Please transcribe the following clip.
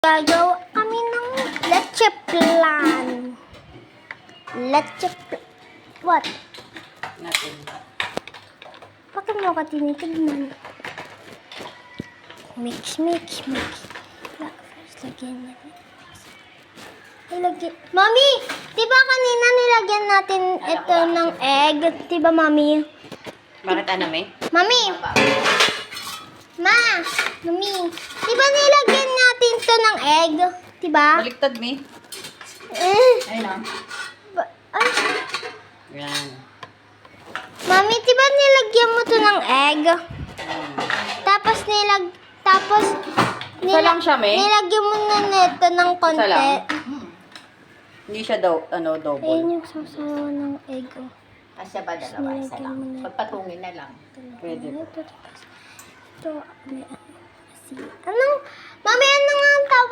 Gagawa kami ng leche plan. What? Natin. Bakit mo ka tinitignan? Mix. First, lagyan natin. Mami! Diba kanina nilagyan natin ito ng egg? Diba, Mami? Bakit Mami? Mami! Mami! Diba nilagyan natin ito ng egg? Diba? Baliktad, Mi. Ayun o. Ay, Yan. Mami, diba nilagyan mo to ng egg? Tapos Isa lang siya, May. nilagyan mo na nito ng konti. Isa lang? Hindi siya double. Ayun yung sasawa ng egg. Asya ba dalawa? Isa Nilagyan lang. mo na. Pagpatungin na lang. Pwede. Ito, may ano. Mami, ano nga ang tawag?